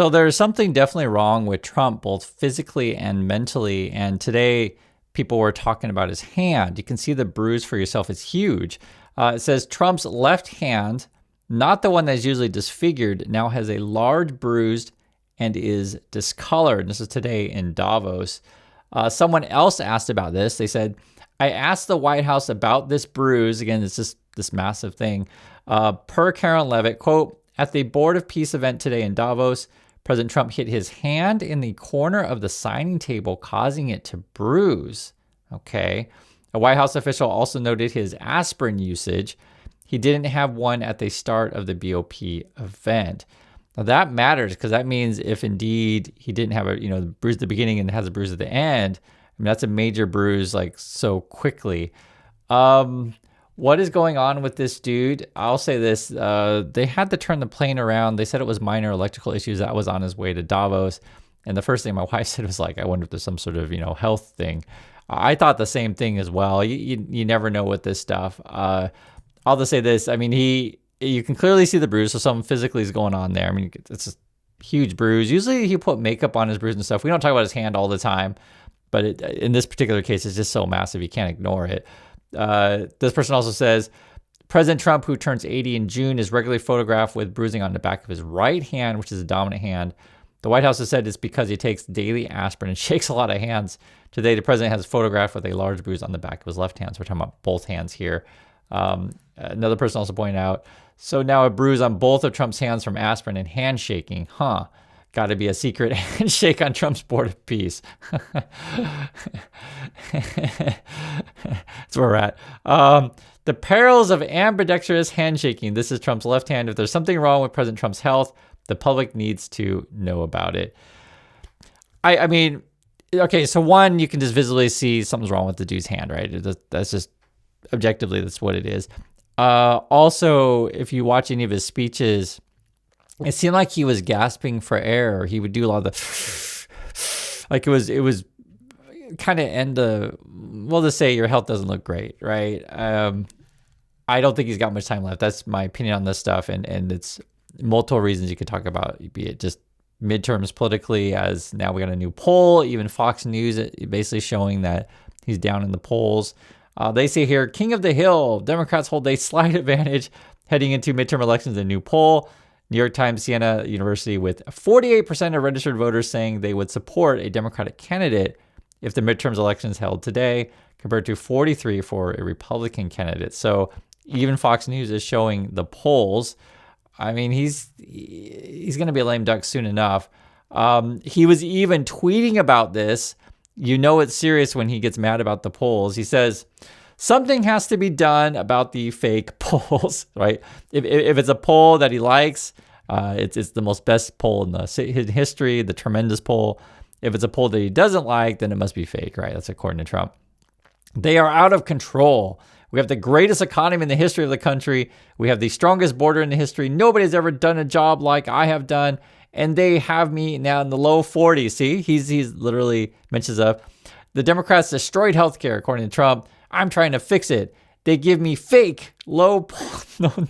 So there's something definitely wrong with Trump, both physically and mentally. And today, people were talking about his hand. You can see the bruise for yourself. It's huge. It says Trump's left hand, not the one that's usually disfigured, now has a large bruise and is discolored. This is today in Davos. Someone else asked about this. They said, I asked the White House about this bruise. Again, it's just this massive thing. Per Karen Levitt, quote, at the Board of Peace event today in Davos, President Trump hit his hand in the corner of the signing table, causing it to bruise. Okay. A White House official also noted his aspirin usage. He didn't have one at the start of the BOP event. Now that matters because that means if indeed he didn't have a bruise at the beginning and has a bruise at the end, I mean, that's a major bruise like so quickly. What is going on with this dude? I'll say this. They had to turn the plane around. They said it was minor electrical issues. That was on his way to Davos. And the first thing my wife said was like, I wonder if there's some sort of, health thing. I thought the same thing as well. You never know with this stuff. I'll just say this. I mean, you can clearly see the bruise. So something physically is going on there. I mean, it's a huge bruise. Usually he put makeup on his bruise and stuff. We don't talk about his hand all the time. But in this particular case, it's just so massive. You can't ignore it. This person also says, President Trump, who turns 80 in June, is regularly photographed with bruising on the back of his right hand, which is a dominant hand. The White House has said it's because he takes daily aspirin and shakes a lot of hands. Today, the president has photographed with a large bruise on the back of his left hand. So we're talking about both hands here. Another person also pointed out, so now a bruise on both of Trump's hands from aspirin and handshaking. Got to be a secret handshake on Trump's Board of Peace. That's where we're at. The perils of ambidextrous handshaking. This is Trump's left hand. If there's something wrong with President Trump's health, the public needs to know about it. I mean, okay, so one, you can just visually see something's wrong with the dude's hand, right? That's just objectively, that's what it is. Also, if you watch any of his speeches, it seemed like he was gasping for air. He would do a lot of the, like it was kind of end the, well, to say your health doesn't look great, right? I don't think he's got much time left. That's my opinion on this stuff. And it's multiple reasons you could talk about, be it just midterms politically, as now we got a new poll, even Fox News basically showing that he's down in the polls. They say here, King of the Hill, Democrats hold a slight advantage heading into midterm elections, a new poll. New York Times, Siena University, with 48% of registered voters saying they would support a Democratic candidate if the midterms elections held today, compared to 43% for a Republican candidate. So even Fox News is showing the polls. I mean, he's going to be a lame duck soon enough. He was even tweeting about this. You know it's serious when he gets mad about the polls. He says, something has to be done about the fake polls, right? If it's a poll that he likes, it's the most best poll in the history, the tremendous poll. If it's a poll that he doesn't like, then it must be fake, right? That's according to Trump. They are out of control. We have the greatest economy in the history of the country. We have the strongest border in the history. Nobody's ever done a job like I have done. And they have me now in the low 40s. See, he's literally mentions of the Democrats destroyed healthcare, according to Trump. I'm trying to fix it. They give me fake low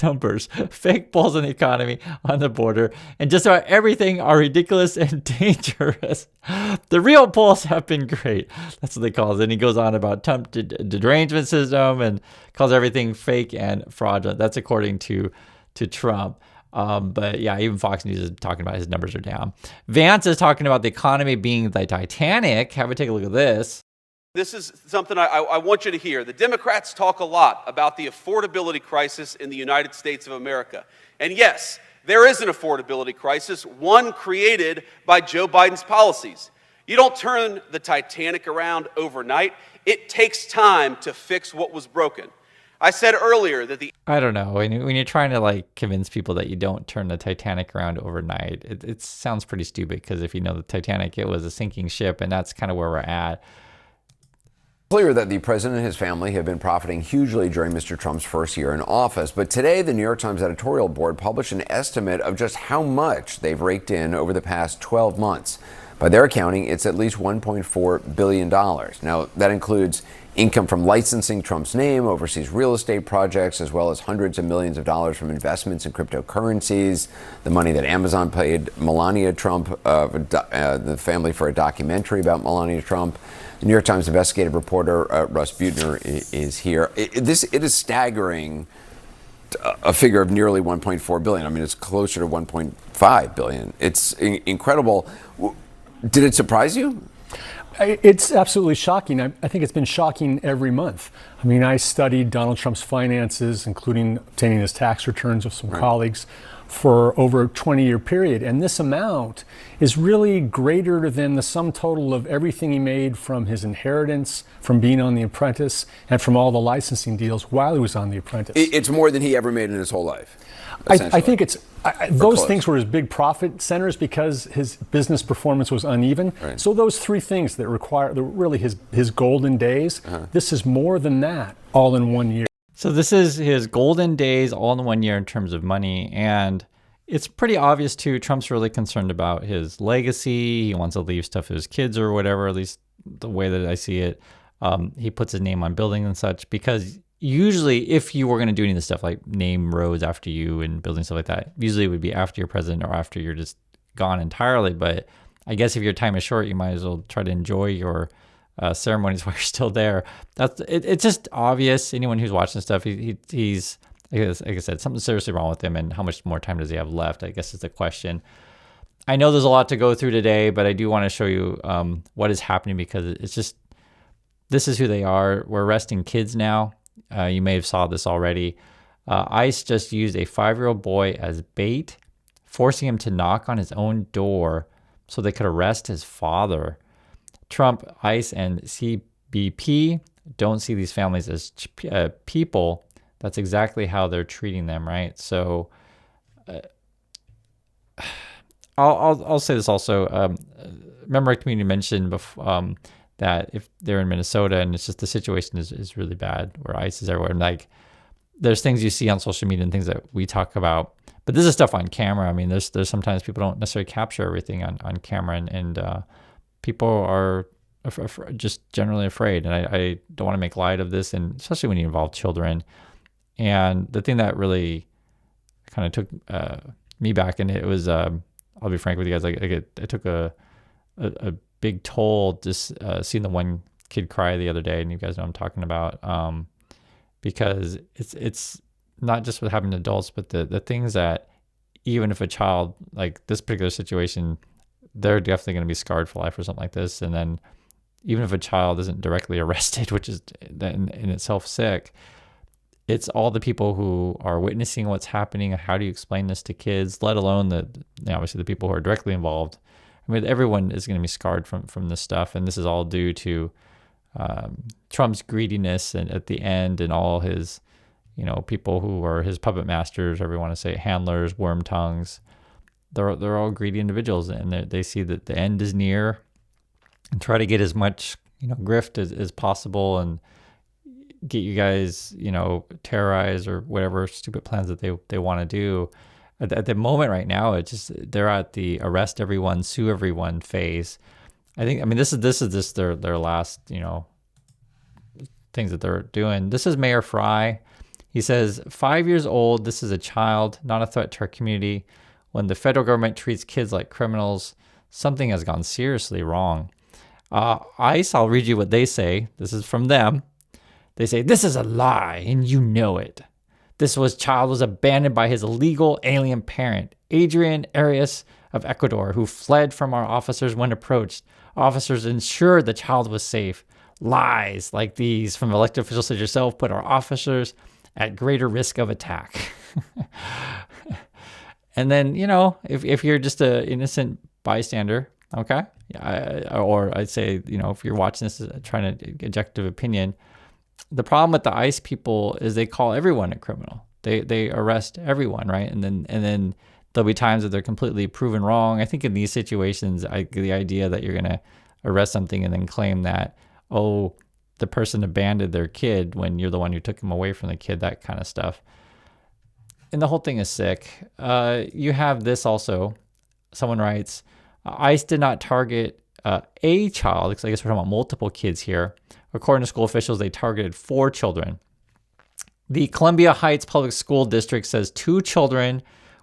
numbers, fake polls on the economy, on the border, and just about everything are ridiculous and dangerous. The real polls have been great. That's what they call it. And he goes on about Trump derangement system and calls everything fake and fraudulent. That's according to Trump. But yeah, even Fox News is talking about his numbers are down. Vance is talking about the economy being the Titanic. Have a take a look at this. This is something I want you to hear. The Democrats talk a lot about the affordability crisis in the United States of America. And yes, there is an affordability crisis, one created by Joe Biden's policies. You don't turn the Titanic around overnight. It takes time to fix what was broken. I said earlier that I don't know. When you're trying to like convince people that you don't turn the Titanic around overnight, it sounds pretty stupid because if you know the Titanic, it was a sinking ship, and that's kind of where we're at. Clear that the president and his family have been profiting hugely during Mr. Trump's first year in office. But today, the New York Times editorial board published an estimate of just how much they've raked in over the past 12 months. By their accounting, it's at least $1.4 billion. Now, that includes income from licensing Trump's name, overseas real estate projects, as well as hundreds of millions of dollars from investments in cryptocurrencies, the money that Amazon paid Melania Trump, the family, for a documentary about Melania Trump. The New York Times investigative reporter Russ Buettner is here. It is staggering, a figure of nearly 1.4 billion. I mean, it's closer to 1.5 billion. It's incredible. Did it surprise you? It's absolutely shocking. I think it's been shocking every month. I mean, I studied Donald Trump's finances, including obtaining his tax returns with some colleagues, for over a 20-year period. And this amount is really greater than the sum total of everything he made from his inheritance, from being on The Apprentice, and from all the licensing deals while he was on The Apprentice. It's more than he ever made in his whole life. I think it's those things were his big profit centers because his business performance was uneven. Right. So those three things that require really his golden days. This is more than that, all in 1 year. So this is his golden days all in 1 year in terms of money. And it's pretty obvious too, Trump's really concerned about his legacy. He wants to leave stuff to his kids or whatever, at least the way that I see it. He puts his name on buildings and such because usually if you were going to do any of this stuff like name roads after you and building stuff like that, usually it would be after you're president or after you're just gone entirely. But I guess if your time is short, you might as well try to enjoy your ceremonies while you're still there. It's just obvious. Anyone who's watching stuff, he's like I said, something seriously wrong with him. And how much more time does he have left? I guess is the question. I know there's a lot to go through today, but I do want to show you what is happening because it's just, this is who they are. We're arresting kids now. You may have saw this already. ICE just used a 5-year-old boy as bait, forcing him to knock on his own door so they could arrest his father. Trump, ICE, and CBP don't see these families as people. That's exactly how they're treating them, right? So I'll say this also. Remember, our community mentioned before, that if they're in Minnesota and it's just the situation is really bad where ICE is everywhere. And like, there's things you see on social media and things that we talk about, but this is stuff on camera. I mean, there's sometimes people don't necessarily capture everything on camera and people are just generally afraid. And I don't want to make light of this, and especially when you involve children. And the thing that really kind of took me back, and it was, I'll be frank with you guys, I took a big toll just seeing the one kid cry the other day, and you guys know what I'm talking about, because it's not just what happened to adults, but the things that even if a child, like this particular situation, they're definitely going to be scarred for life or something like this. And then even if a child isn't directly arrested, which is in itself sick, it's all the people who are witnessing what's happening. How do you explain this to kids, let alone obviously the people who are directly involved? I mean, everyone is going to be scarred from this stuff. And this is all due to Trump's greediness and at the end, and all his, people who are his puppet masters, or we want to say handlers, worm tongues. They're all greedy individuals, and they see that the end is near and try to get as much, grift as possible and get you guys, terrorized or whatever stupid plans that they want to do. At the moment right now, it's just, they're at the arrest everyone, sue everyone phase. This is just their last, things that they're doing. This is Mayor Fry. He says, 5 years old, this is a child, not a threat to our community. When the federal government treats kids like criminals, something has gone seriously wrong. ICE, I'll read you what they say. This is from them. They say, this is a lie, and you know it. This child was abandoned by his illegal alien parent, Adrian Arias of Ecuador, who fled from our officers when approached. Officers ensured the child was safe. Lies like these from elected officials such as yourself put our officers at greater risk of attack. And then, if you're just an innocent bystander, okay, or I'd say, if you're watching this trying to get objective opinion, the problem with the ICE people is they call everyone a criminal. They arrest everyone, right? And then there'll be times that they're completely proven wrong. I think in these situations, the idea that you're going to arrest something and then claim that, oh, the person abandoned their kid when you're the one who took him away from the kid, that kind of stuff. And the whole thing is sick. You have this also. Someone writes, ICE did not target a child, because I guess we're talking about multiple kids here. According to school officials, they targeted 4 children. The Columbia Heights Public School District says 2 children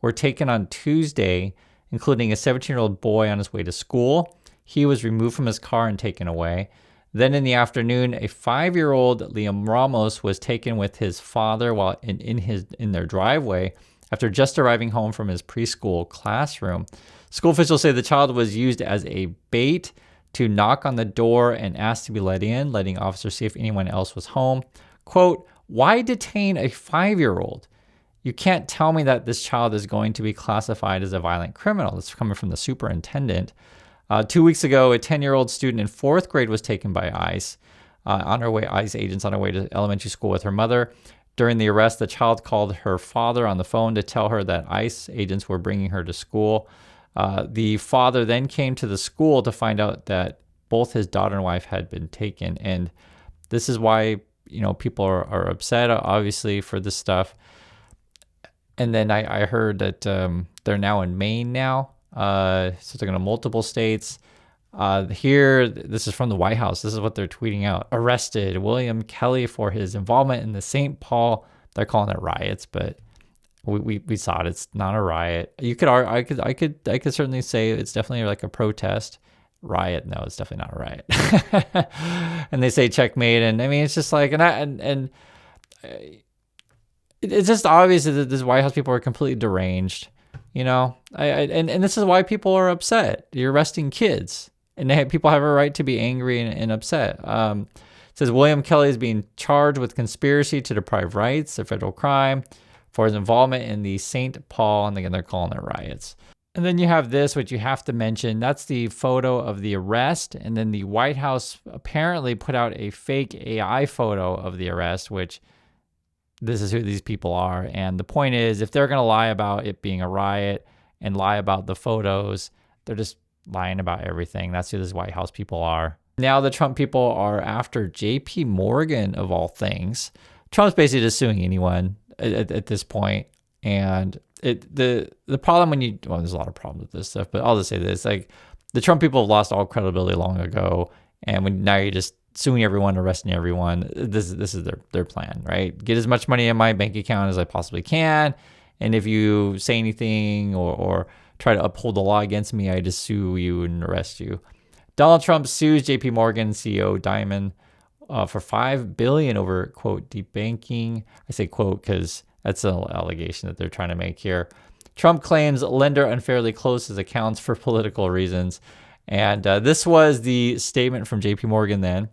were taken on Tuesday, including a 17-year-old boy on his way to school. He was removed from his car and taken away. Then in the afternoon, a 5-year-old Liam Ramos was taken with his father while in their driveway after just arriving home from his preschool classroom. School officials say the child was used as a bait to knock on the door and ask to be let in, letting officers see if anyone else was home. Quote, "Why detain a 5-year-old? You can't tell me that this child is going to be classified as a violent criminal." This is coming from the superintendent. 2 weeks ago, a 10-year-old student in 4th grade was taken by ICE, ICE agents on her way to elementary school with her mother. During the arrest, the child called her father on the phone to tell her that ICE agents were bringing her to school. The father then came to the school to find out that both his daughter and wife had been taken. And this is why, people are upset, obviously, for this stuff. And then I heard that they're now in Maine now. So they're going to multiple states. Here, this is from the White House. This is what they're tweeting out. Arrested William Kelly for his involvement in the St. Paul. They're calling it riots, but we saw it. It's not a riot. You could, I could certainly say it's definitely like a protest. Riot? No, it's definitely not a riot. And they say checkmate, and I mean it's just like, it's just obvious that this White House people are completely deranged. And this is why people are upset. You're arresting kids, and people have a right to be angry and upset. It says William Kelly is being charged with conspiracy to deprive rights, a federal crime, for his involvement in the St. Paul, and again, they're calling it riots. And then you have this, which you have to mention. That's the photo of the arrest, and then the White House apparently put out a fake AI photo of the arrest, which this is who these people are. And the point is, if they're going to lie about it being a riot and lie about the photos, they're just lying about everything. That's who these White House people are. Now the Trump people are after JP Morgan, of all things. Trump's basically just suing anyone at this point. And the problem there's a lot of problems with this stuff, but I'll just say this, like the Trump people have lost all credibility long ago. And now you're just suing everyone, arresting everyone. This is their plan, right? Get as much money in my bank account as I possibly can. And if you say anything or try to uphold the law against me, I just sue you and arrest you. Donald Trump sues JP Morgan CEO Diamond for $5 billion over, quote, debanking. I say quote because that's an allegation that they're trying to make here. Trump claims lender unfairly closed his accounts for political reasons. And this was the statement from JP Morgan then.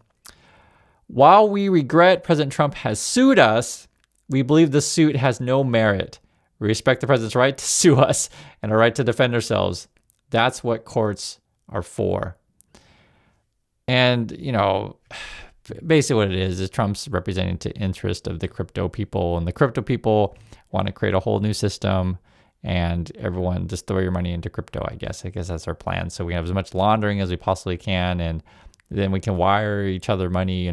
While we regret President Trump has sued us, we believe the suit has no merit. We respect the president's right to sue us and our right to defend ourselves. That's what courts are for. And, basically what it is Trump's representing the interest of the crypto people, and the crypto people want to create a whole new system, and everyone just throw your money into crypto, I guess. That's our plan. So we have as much laundering as we possibly can, and then we can wire each other money,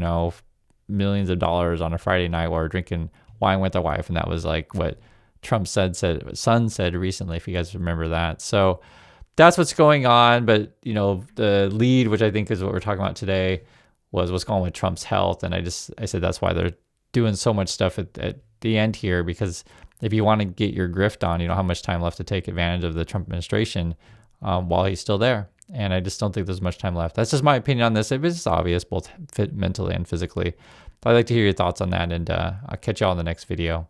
millions of dollars on a Friday night while we're drinking wine with our wife. And that was like what Trump's son said recently, if you guys remember that. So that's what's going on. But, the lead, which I think is what we're talking about today, was what's going on with Trump's health. And I said that's why they're doing so much stuff at the end here, because if you want to get your grift on, you don't have much time left to take advantage of the Trump administration while he's still there. And I just don't think there's much time left. That's just my opinion on this. It's obvious, both mentally and physically. But I'd like to hear your thoughts on that, and I'll catch you all in the next video.